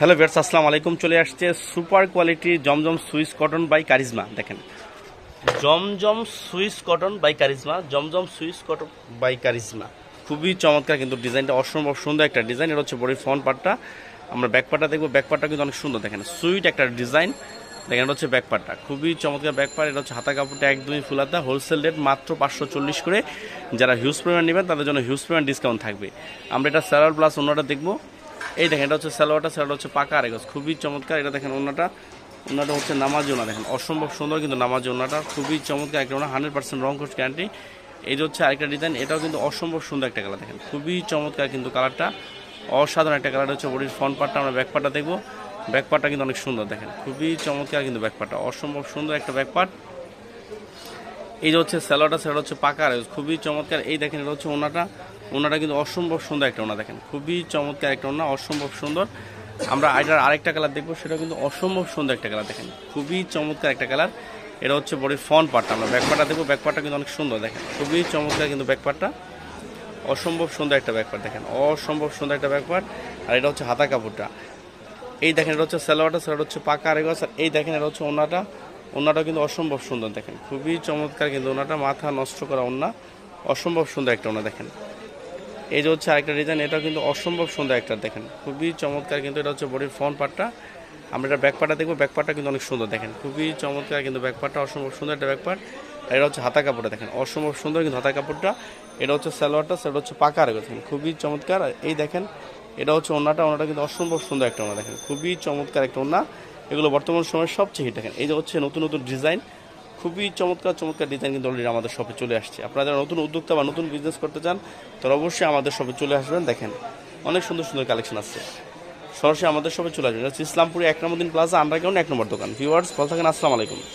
Hello viewers, আসসালামু আলাইকুম। চলে আসছে সুপার কোয়ালিটি জমজম সুইস কটন বাই কারিজমা। দেখেন, জমজম সুইস কটন বাই কারিজমা, জমজম সুইস কটন বাই কারিজমা। খুবই চমৎকার, কিন্তু ডিজাইনটা অসম্ভব সুন্দর একটা ডিজাইন। এটা হচ্ছে বডির ফ্রন্ট পার্টটা। আমরা ব্যাক পার্টটা দেখবো। ব্যাক পার্টটা কিন্তু অনেক সুন্দর, দেখেন সুইট একটা ডিজাইন। দেখেন, এটা হচ্ছে ব্যাক পার্টটা, খুবই চমৎকার ব্যাক পার্ট। এটা হচ্ছে হাতা কাপড়টা একদমই ফুলাতা। হোলসেল রেট মাত্র 540 করে। যারা হিউজ পরিমাণ নেবেন তাদের জন্য হিউজ পরিমাণ ডিসকাউন্ট থাকবে। আমরা এটা সালোয়ার প্লাস অন্যটা দেখবো। এই দেখেন, এটা হচ্ছে সালোয়ারটা হচ্ছে পাকা আরেগজ, খুবই চমৎকার। এটা দেখেন, ওনাটা হচ্ছে নামাজি ওনা। দেখেন, অসম্ভব সুন্দর কিন্তু নামাজি ওনাটা, খুবই চমৎকার একটা ওনা, 100% রং কোর্স গ্যারান্টি। এই যে হচ্ছে আরেকটা ডিজাইন, এটাও কিন্তু অসম্ভব সুন্দর একটা কালার। দেখেন, খুবই চমৎকার কিন্তু কালারটা, অসাধারণ একটা কালার। হচ্ছে বডির ফ্রন্ট পার্টটা। আমরা ব্যাক পার্টটা দেখবো। ব্যাক পার্টটা কিন্তু অনেক সুন্দর, দেখেন খুবই চমৎকার কিন্তু ব্যাক পার্টটা, অসম্ভব সুন্দর একটা ব্যাক পার্ট। এই যে হচ্ছে সালোয়ারটা হচ্ছে পাকা আরেগজ, খুবই চমৎকার। এই দেখেন, এটা হচ্ছে ওনাটা কিন্তু অসম্ভব সুন্দর একটা ওনা। দেখেন, খুবই চমৎকার একটা ওনা, অসম্ভব সুন্দর। আমরা এটার আরেকটা কালার দেখবো, সেটা কিন্তু অসম্ভব সুন্দর একটা কালার। দেখেন, খুবই চমৎকার একটা কালার। এটা হচ্ছে বডির ফ্রন্ট পার্টটা। আমরা ব্যাক পার্টটা দেখবো। ব্যাক পার্টটা কিন্তু অনেক সুন্দর, দেখেন খুবই চমৎকার কিন্তু ব্যাক পার্টটা, অসম্ভব সুন্দর একটা ব্যাক পার্ট। দেখেন, অসম্ভব সুন্দর একটা ব্যাক পার্ট। আর এটা হচ্ছে হাতা কাপড়টা। এই দেখেন, এটা হচ্ছে সালোয়ারটা হচ্ছে পাকা আরেগজ। আর এই দেখেন, এটা হচ্ছে ওনাটা কিন্তু অসম্ভব সুন্দর। দেখেন, খুবই চমৎকার কিন্তু ওনাটা, মাথা নষ্ট করা ওনা, অসম্ভব সুন্দর একটা ওনা। দেখেন, এই যে হচ্ছে আরেকটা ডিজাইন, এটাও কিন্তু অসম্ভব সুন্দর একটা। দেখেন, খুবই চমৎকার কিন্তু। এটা হচ্ছে বডির ফ্রন্ট পার্টটা। আমরা এটা ব্যাক পার্টটা দেখবো। ব্যাক পার্টটা কিন্তু অনেক সুন্দর। দেখেন, খুবই চমৎকার কিন্তু ব্যাক পার্টটা, অসম্ভব সুন্দর একটা ব্যাক পার্ট। আর এটা হচ্ছে হাতা কাপড়টা। দেখেন, অসম্ভব সুন্দর কিন্তু হাতা কাপড়টা। এটা হচ্ছে সালোয়ারটা, সেটা হচ্ছে পাকা আরেগজ। দেখেন, খুবই চমৎকার। আর এই দেখেন, এটা হচ্ছে ওনাটা কিন্তু অসম্ভব সুন্দর একটা ওনা। দেখেন, খুবই চমৎকার একটা ওনা। এগুলো বর্তমান সময়ের সবচেয়ে হিট। দেখেন, এই যে হচ্ছে নতুন নতুন ডিজাইন, খুবই চমৎকার ডিজাইন কিন্তু অলরেডি আমাদের শপে চলে আসছে। আপনারা যারা নতুন উদ্যোক্তা বা নতুন বিজনেস করতে চান, তারা অবশ্যই আমাদের শপে চলে আসবেন। দেখেন, অনেক সুন্দর সুন্দর কালেকশন আছে। সরাসরি আমাদের শপে চলে আসবেন। ইসলামপুরে 1 নম্বর দিন প্লাজা, আন্ডারগ্রাউন্ড 1 নম্বর দোকান। ভিউয়ার্স, ভালো থাকেন। আসসালামু আলাইকুম।